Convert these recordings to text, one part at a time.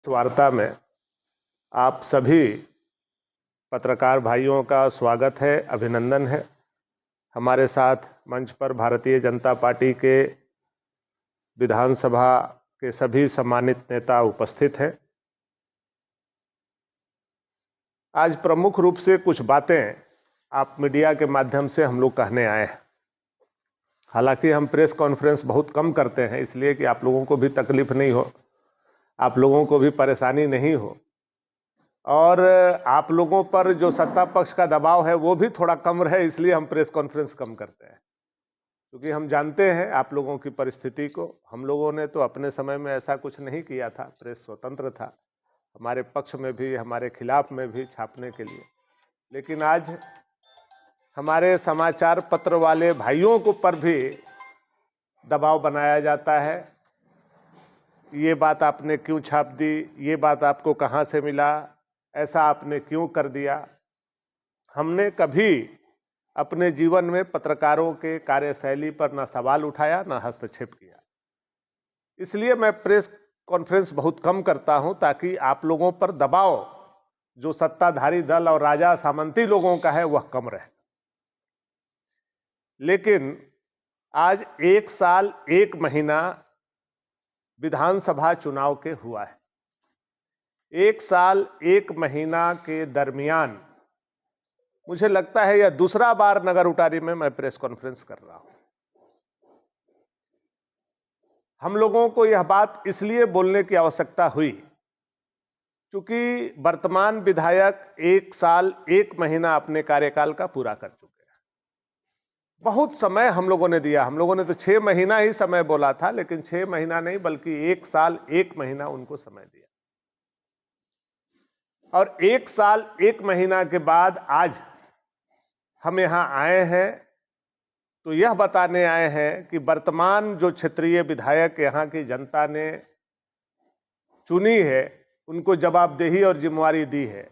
इस वार्ता में आप सभी पत्रकार भाइयों का स्वागत है, अभिनंदन है। हमारे साथ मंच पर भारतीय जनता पार्टी के विधानसभा के सभी सम्मानित नेता उपस्थित हैं। आज प्रमुख रूप से कुछ बातें आप मीडिया के माध्यम से हम लोग कहने आए हैं। हालांकि हम प्रेस कॉन्फ्रेंस बहुत कम करते हैं, इसलिए कि आप लोगों को भी तकलीफ नहीं हो, आप लोगों को भी परेशानी नहीं हो, और आप लोगों पर जो सत्ता पक्ष का दबाव है वो भी थोड़ा कम रहे, इसलिए हम प्रेस कॉन्फ्रेंस कम करते हैं। क्योंकि हम जानते हैं आप लोगों की परिस्थिति को। हम लोगों ने तो अपने समय में ऐसा कुछ नहीं किया था, प्रेस स्वतंत्र था, हमारे पक्ष में भी हमारे खिलाफ में भी छापने के लिए। लेकिन आज हमारे समाचार पत्र वाले भाइयों को पर भी दबाव बनाया जाता है। ये बात आपने क्यों छाप दी, ये बात आपको कहाँ से मिला, ऐसा आपने क्यों कर दिया। हमने कभी अपने जीवन में पत्रकारों के कार्यशैली पर ना सवाल उठाया, ना हस्तक्षेप किया। इसलिए मैं प्रेस कॉन्फ्रेंस बहुत कम करता हूं, ताकि आप लोगों पर दबाव जो सत्ताधारी दल और राजा सामंती लोगों का है वह कम रहे। लेकिन आज 1 साल 1 महीना विधानसभा चुनाव के हुआ है। 1 साल 1 महीना के दरमियान मुझे लगता है यह दूसरा बार नगर उटारी में मैं प्रेस कॉन्फ्रेंस कर रहा हूं। हम लोगों को यह बात इसलिए बोलने की आवश्यकता हुई क्योंकि वर्तमान विधायक 1 साल 1 महीना अपने कार्यकाल का पूरा कर चुके हैं। बहुत समय हम लोगों ने दिया। हम लोगों ने तो 6 महीना ही समय बोला था, लेकिन 6 महीना नहीं बल्कि 1 साल 1 महीना उनको समय दिया। और 1 साल 1 महीना के बाद आज हम यहां आए हैं तो यह बताने आए हैं कि वर्तमान जो क्षेत्रीय विधायक यहां की जनता ने चुनी है, उनको जवाबदेही और जिम्मेवारी दी है,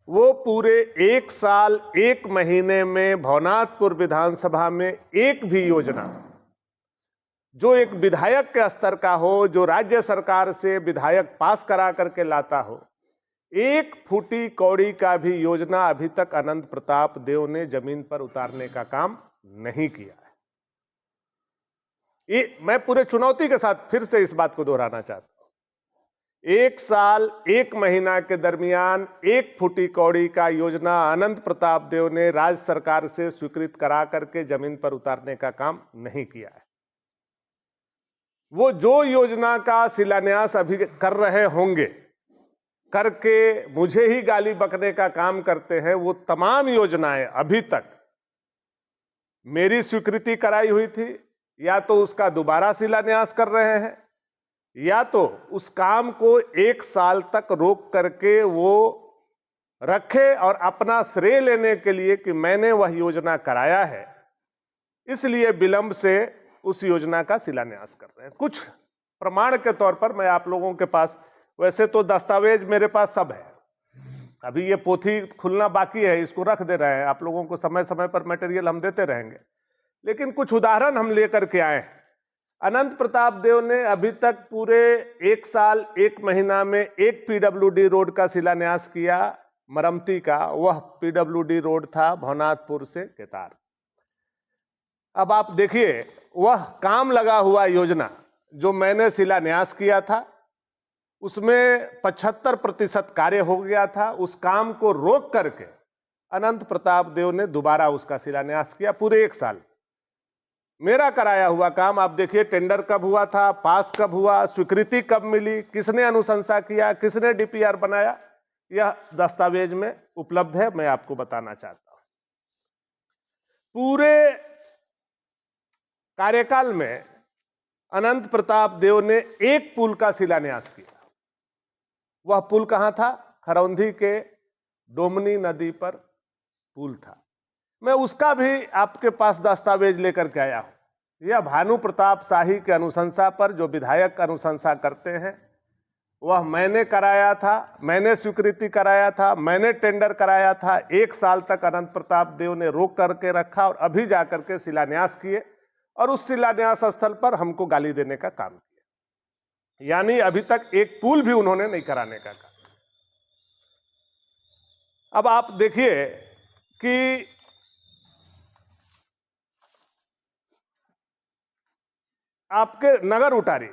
वो पूरे 1 साल 1 महीने में भवनाथपुर विधानसभा में एक भी योजना जो एक विधायक के स्तर का हो, जो राज्य सरकार से विधायक पास करा करके लाता हो, 1 फूटी कौड़ी का भी योजना अभी तक अनंत प्रताप देव ने जमीन पर उतारने का काम नहीं किया है। ये मैं पूरे चुनौती के साथ फिर से इस बात को दोहराना चाहता हूं। 1 साल 1 महीना के दरमियान 1 फूटी कौड़ी का योजना अनंत प्रताप देव ने राज्य सरकार से स्वीकृत करा करके जमीन पर उतारने का काम नहीं किया है। वो जो योजना का शिलान्यास अभी कर रहे होंगे, करके मुझे ही गाली बकने का काम करते हैं, वो तमाम योजनाएं अभी तक मेरी स्वीकृति कराई हुई थी, या तो उसका दोबारा शिलान्यास कर रहे हैं, या तो उस काम को 1 साल तक रोक करके वो रखे और अपना श्रेय लेने के लिए कि मैंने वह योजना कराया है, इसलिए विलंब से उस योजना का शिलान्यास कर रहे हैं। कुछ प्रमाण के तौर पर मैं आप लोगों के पास, वैसे तो दस्तावेज मेरे पास सब है, अभी ये पोथी खुलना बाकी है, इसको रख दे रहे हैं, आप लोगों को समय समय पर मटेरियल हम देते रहेंगे। लेकिन कुछ उदाहरण हम लेकर के आए हैं। अनंत प्रताप देव ने अभी तक पूरे 1 साल 1 महीना में एक पीडब्ल्यूडी रोड का शिलान्यास किया, मरम्मती का। वह पीडब्ल्यूडी रोड था भवनाथपुर से केतार। अब आप देखिए, वह काम लगा हुआ योजना जो मैंने शिलान्यास किया था, उसमें 75% कार्य हो गया था। उस काम को रोक करके अनंत प्रताप देव ने दोबारा उसका शिलान्यास किया। पूरे 1 साल मेरा कराया हुआ काम आप देखिए, टेंडर कब हुआ था, पास कब हुआ, स्वीकृति कब मिली, किसने अनुशंसा किया, किसने डीपीआर बनाया, यह दस्तावेज में उपलब्ध है, मैं आपको बताना चाहता हूं। पूरे कार्यकाल में अनंत प्रताप देव ने एक पुल का शिलान्यास किया। वह पुल कहां था? खरौंधी के डोमनी नदी पर पुल था। मैं उसका भी आपके पास दस्तावेज लेकर के आया हूं। यह भानु प्रताप शाही के अनुशंसा पर, जो विधायक अनुशंसा करते हैं, वह मैंने कराया था, मैंने स्वीकृति कराया था, मैंने टेंडर कराया था। 1 साल तक अनंत प्रताप देव ने रोक करके रखा और अभी जाकर के शिलान्यास किए, और उस शिलान्यास स्थल पर हमको गाली देने का काम किया। यानी अभी तक एक पुल भी उन्होंने नहीं कराने का कहा। अब आप देखिए कि आपके नगर उटारी,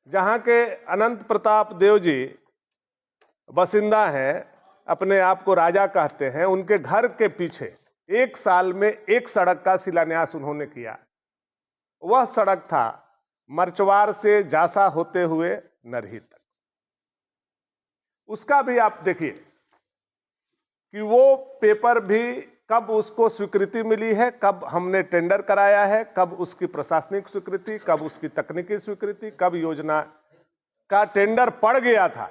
जहां के अनंत प्रताप देव जी बसिंदा हैं, अपने आप को राजा कहते हैं, उनके घर के पीछे एक साल में एक सड़क का शिलान्यास उन्होंने किया। वह सड़क था मरचवार से जासा होते हुए नरही तक। उसका भी आप देखिए कि वो पेपर भी कब उसको स्वीकृति मिली है, कब हमने टेंडर कराया है, कब उसकी प्रशासनिक स्वीकृति, कब उसकी तकनीकी स्वीकृति, कब योजना का टेंडर पड़ गया था,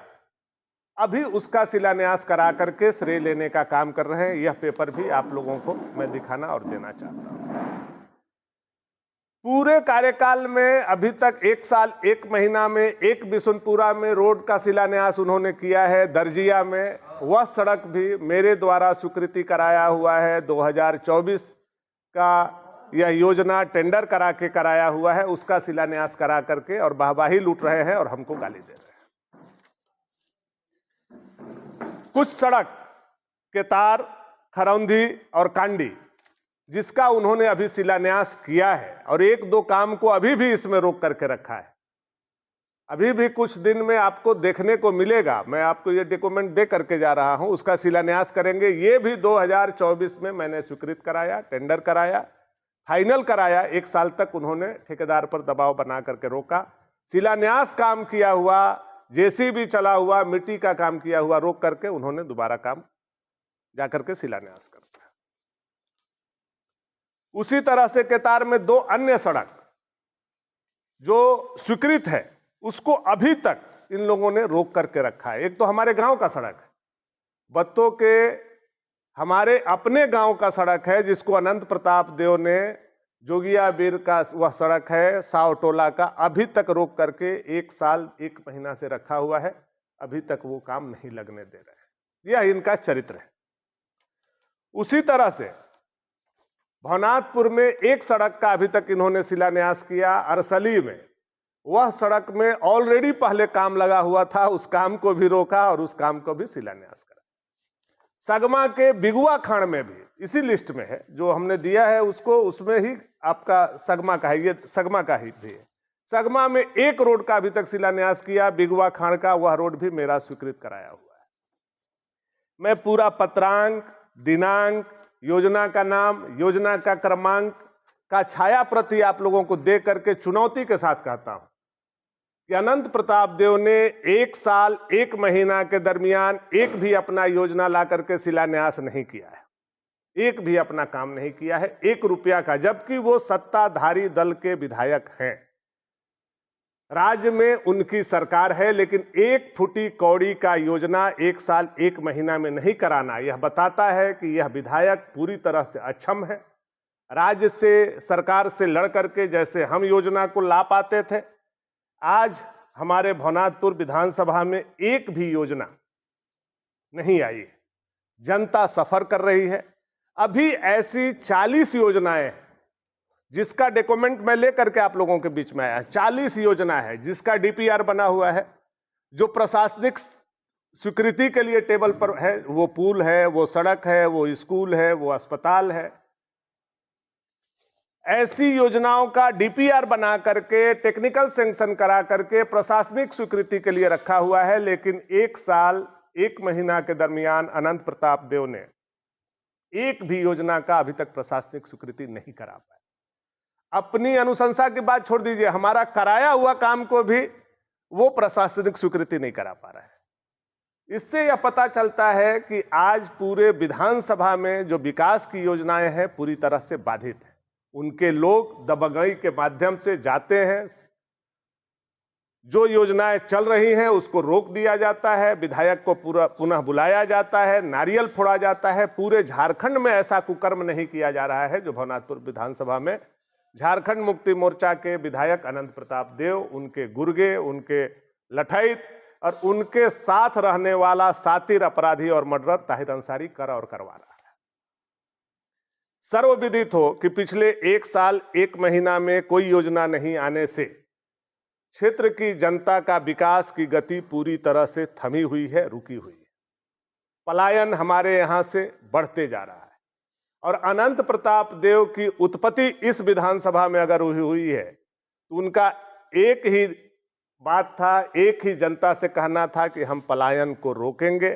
अभी उसका शिलान्यास करा करके श्रेय लेने का काम कर रहे हैं। यह पेपर भी आप लोगों को मैं दिखाना और देना चाहता हूं। पूरे कार्यकाल में अभी तक एक साल एक महीना में एक बिशुनपुरा में रोड का शिलान्यास उन्होंने किया है। दर्जिया में वह सड़क भी मेरे द्वारा स्वीकृति कराया हुआ है। 2024 का यह योजना टेंडर करा के कराया हुआ है, उसका शिलान्यास करा करके और वाहवाही लूट रहे हैं और हमको गाली दे रहे हैं। कुछ सड़क केतार, खरौंधी और कांडी, जिसका उन्होंने अभी शिलान्यास किया है और एक दो काम को अभी भी इसमें रोक करके रखा है। अभी भी कुछ दिन में आपको देखने को मिलेगा, मैं आपको ये डॉक्यूमेंट दे करके जा रहा हूं, उसका शिलान्यास करेंगे। ये भी 2024 में मैंने स्वीकृत कराया, टेंडर कराया, फाइनल कराया। एक साल तक उन्होंने ठेकेदार पर दबाव बना करके रोका। शिलान्यास काम किया हुआ, जेसीबी चला हुआ, मिट्टी का काम किया हुआ रोक करके उन्होंने दोबारा काम जाकर के शिलान्यास कर दिया। उसी तरह से केतार में दो अन्य सड़क जो स्वीकृत है, उसको अभी तक इन लोगों ने रोक करके रखा है। एक तो हमारे गांव का सड़क है, बत्तों के हमारे अपने गांव का सड़क है, जिसको अनंत प्रताप देव ने जोगिया बीर का वह सड़क है साव टोला का, अभी तक रोक करके एक साल एक महीना से रखा हुआ है। अभी तक वो काम नहीं लगने दे रहे हैं। यह इनका चरित्र है। उसी तरह से भवनाथपुर में एक सड़क का अभी तक इन्होंने शिलान्यास किया। अरसली में वह सड़क में ऑलरेडी पहले काम लगा हुआ था, उस काम को भी रोका और उस काम को भी शिलान्यास करा। सगमा के बिगुआ खाड़ में भी इसी लिस्ट में है, जो हमने दिया है उसको, उसमें ही आपका सगमा का है, ये सगमा का ही भी है। सगमा में एक रोड का अभी तक शिलान्यास किया, बिगुआ खाड़ का, वह रोड भी मेरा स्वीकृत कराया हुआ है। मैं पूरा पत्रांक, दिनांक, योजना का नाम, योजना का क्रमांक का छाया प्रति आप लोगों को दे करके चुनौती के साथ कहता हूं कि अनंत प्रताप देव ने एक साल एक महीना के दरमियान एक भी अपना योजना ला करके शिलान्यास नहीं किया है, एक भी अपना काम नहीं किया है, 1 रुपया का, जबकि वो सत्ताधारी दल के विधायक हैं। राज्य में उनकी सरकार है, लेकिन एक फुटी कौड़ी का योजना एक साल एक महीना में नहीं कराना, यह बताता है कि यह विधायक पूरी तरह से अक्षम है। राज्य से, सरकार से लड़ करके जैसे हम योजना को ला पाते थे, आज हमारे भवनाथपुर विधानसभा में एक भी योजना नहीं आई है। जनता सफर कर रही है। अभी ऐसी 40 योजनाएं जिसका डॉक्यूमेंट मैं लेकर के आप लोगों के बीच में आया, 40 योजना है जिसका डीपीआर बना हुआ है, जो प्रशासनिक स्वीकृति के लिए टेबल पर है। वो पुल है, वो सड़क है, वो स्कूल है, वो अस्पताल है। ऐसी योजनाओं का डीपीआर बना करके, टेक्निकल सैंक्शन करा करके प्रशासनिक स्वीकृति के लिए रखा हुआ है, लेकिन एक साल एक महीना के दरमियान अनंत प्रताप देव ने एक भी योजना का अभी तक प्रशासनिक स्वीकृति नहीं करा पाए। अपनी अनुशंसा की बात छोड़ दीजिए, हमारा कराया हुआ काम को भी वो प्रशासनिक स्वीकृति नहीं करा पा रहा है। इससे यह पता चलता है कि आज पूरे विधानसभा में जो विकास की योजनाएं हैं पूरी तरह से बाधित है। उनके लोग दबंगई के माध्यम से जाते हैं, जो योजनाएं चल रही हैं उसको रोक दिया जाता है, विधायक को पुनः बुलाया जाता है, नारियल फोड़ा जाता है। पूरे झारखंड में ऐसा कुकर्म नहीं किया जा रहा है जो भवनाथपुर विधानसभा में झारखंड मुक्ति मोर्चा के विधायक अनंत प्रताप देव, उनके गुर्गे, उनके लठैत और उनके साथ रहने वाला सातिर अपराधी और मर्डरर ताहिर अंसारी कर और करवा रहा है। सर्वविदित हो कि पिछले एक साल एक महीना में कोई योजना नहीं आने से क्षेत्र की जनता का विकास की गति पूरी तरह से थमी हुई है, रुकी हुई है। पलायन हमारे यहां से बढ़ते जा रहा है और अनंत प्रताप देव की उत्पत्ति इस विधानसभा में अगर हुई है तो उनका एक ही बात था, एक ही जनता से कहना था कि हम पलायन को रोकेंगे,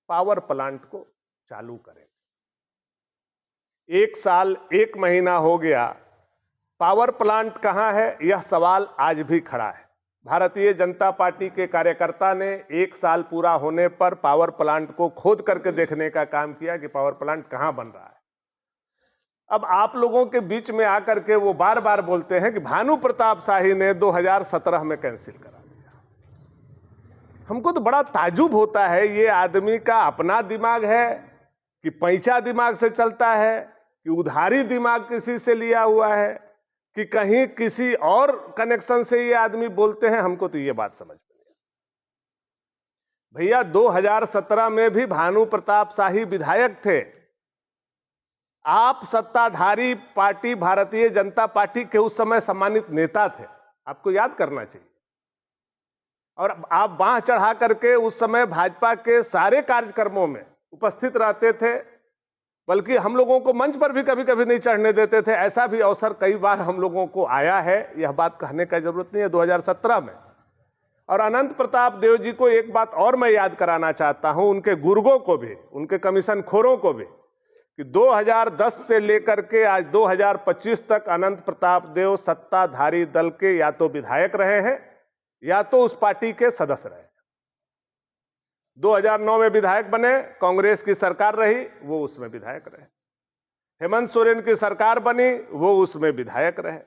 पावर प्लांट को चालू करेंगे। 1 साल 1 महीना हो गया, पावर प्लांट कहां है, यह सवाल आज भी खड़ा है। भारतीय जनता पार्टी के कार्यकर्ता ने 1 साल पूरा होने पर पावर प्लांट को खोद करके देखने का काम किया कि पावर प्लांट कहां बन रहा है। अब आप लोगों के बीच में आकर के वो बार बार बोलते हैं कि भानु प्रताप शाही ने 2017 में कैंसिल करा दिया। हमको तो बड़ा ताज्जुब होता है, ये आदमी का अपना दिमाग है कि पैंचा दिमाग से चलता है, कि उधारी दिमाग किसी से लिया हुआ है, कि कहीं किसी और कनेक्शन से ये आदमी बोलते हैं। हमको तो ये बात समझ में नहीं। भैया 2017 में भी भानु प्रताप शाही विधायक थे। आप सत्ताधारी पार्टी भारतीय जनता पार्टी के उस समय सम्मानित नेता थे, आपको याद करना चाहिए। और आप बांह चढ़ा करके उस समय भाजपा के सारे कार्यक्रमों में उपस्थित रहते थे, बल्कि हम लोगों को मंच पर भी कभी कभी नहीं चढ़ने देते थे। ऐसा भी अवसर कई बार हम लोगों को आया है, यह बात कहने का जरूरत नहीं है 2017 में। और अनंत प्रताप देव जी को एक बात और मैं याद कराना चाहता हूं, उनके गुर्गों को भी, उनके कमीशन खोरों को भी, कि 2010 से लेकर के आज 2025 तक अनंत प्रताप देव सत्ताधारी दल के या तो विधायक रहे हैं या तो उस पार्टी के सदस्य रहे। 2009 में विधायक बने, कांग्रेस की सरकार रही, वो उसमें विधायक रहे। हेमंत सोरेन की सरकार बनी, वो उसमें विधायक रहे।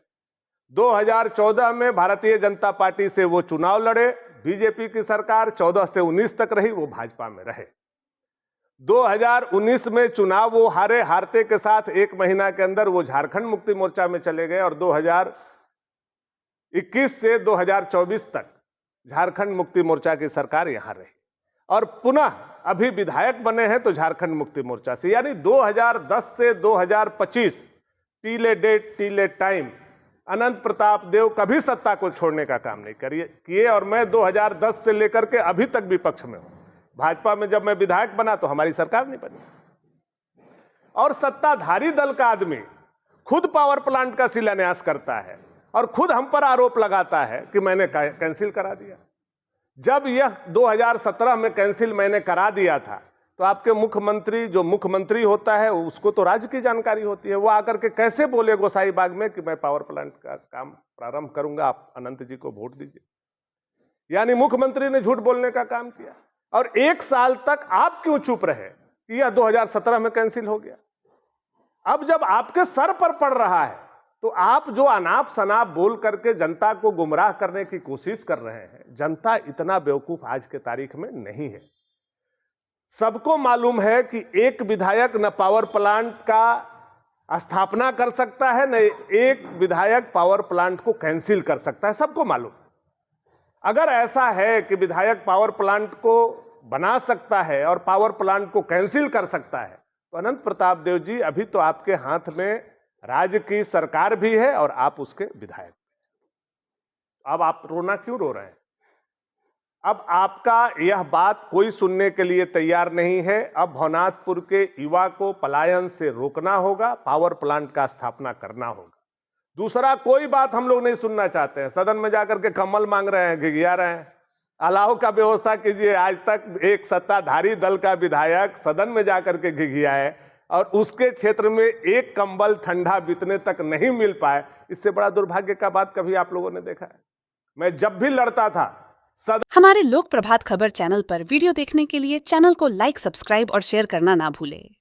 2014 में भारतीय जनता पार्टी से वो चुनाव लड़े, बीजेपी की सरकार 14 से 19 तक रही, वो भाजपा में रहे। 2019 में चुनाव वो हारे, हारते के साथ 1 महीना के अंदर वो झारखंड मुक्ति मोर्चा में चले गए और 2021 से 2024 तक झारखंड मुक्ति मोर्चा की सरकार यहां रही और पुनः अभी विधायक बने हैं तो झारखंड मुक्ति मोर्चा से। यानी 2010 से 2025 till a date till a time Anant Pratap Deo कभी सत्ता को छोड़ने का काम नहीं किए। और मैं 2010 से लेकर के अभी तक विपक्ष में हूं। भाजपा में जब मैं विधायक बना तो हमारी सरकार नहीं बनी। और सत्ताधारी दल का आदमी खुद पावर प्लांट का शिलान्यास करता है और खुद हम पर आरोप लगाता है कि मैंने कैंसिल करा दिया। जब यह 2017 में कैंसिल मैंने करा दिया था तो आपके मुख्यमंत्री, जो मुख्यमंत्री होता है उसको तो राज्य की जानकारी होती है, वो आकर के कैसे बोले गोसाईबाग में कि मैं पावर प्लांट का काम प्रारंभ करूंगा, आप अनंत जी को वोट दीजिए। यानी मुख्यमंत्री ने झूठ बोलने का काम किया। और 1 साल तक आप क्यों चुप रहे कि यह 2017 में कैंसिल हो गया? अब जब आपके सर पर पड़ रहा है तो आप जो अनाप शनाप बोल करके जनता को गुमराह करने की कोशिश कर रहे हैं, जनता इतना बेवकूफ आज के तारीख में नहीं है। सबको मालूम है कि एक विधायक न पावर प्लांट का स्थापना कर सकता है, न एक विधायक पावर प्लांट को कैंसिल कर सकता है, सबको मालूम। अगर ऐसा है कि विधायक पावर प्लांट को बना सकता है और पावर प्लांट को कैंसिल कर सकता है तो अनंत प्रताप देव जी अभी तो आपके हाथ में राज्य की सरकार भी है और आप उसके विधायक। अब आप रोना क्यों रो रहे हैं? अब आपका यह बात कोई सुनने के लिए तैयार नहीं है। अब भवनाथपुर के युवा को पलायन से रोकना होगा, पावर प्लांट का स्थापना करना होगा। दूसरा कोई बात हम लोग नहीं सुनना चाहते हैं। सदन में जाकर के कम्बल मांग रहे हैं, घिघिया रहे हैं। अलाव का व्यवस्था कीजिए। आज तक एक सत्ताधारी दल का विधायक सदन में जाकर के घिघियाए और उसके क्षेत्र में एक कंबल ठंडा बीतने तक नहीं मिल पाए, इससे बड़ा दुर्भाग्य का बात कभी आप लोगों ने देखा है? मैं जब भी लड़ता था हमारे लोक प्रभात खबर चैनल पर वीडियो देखने के लिए चैनल को लाइक, सब्सक्राइब और शेयर करना ना भूलें।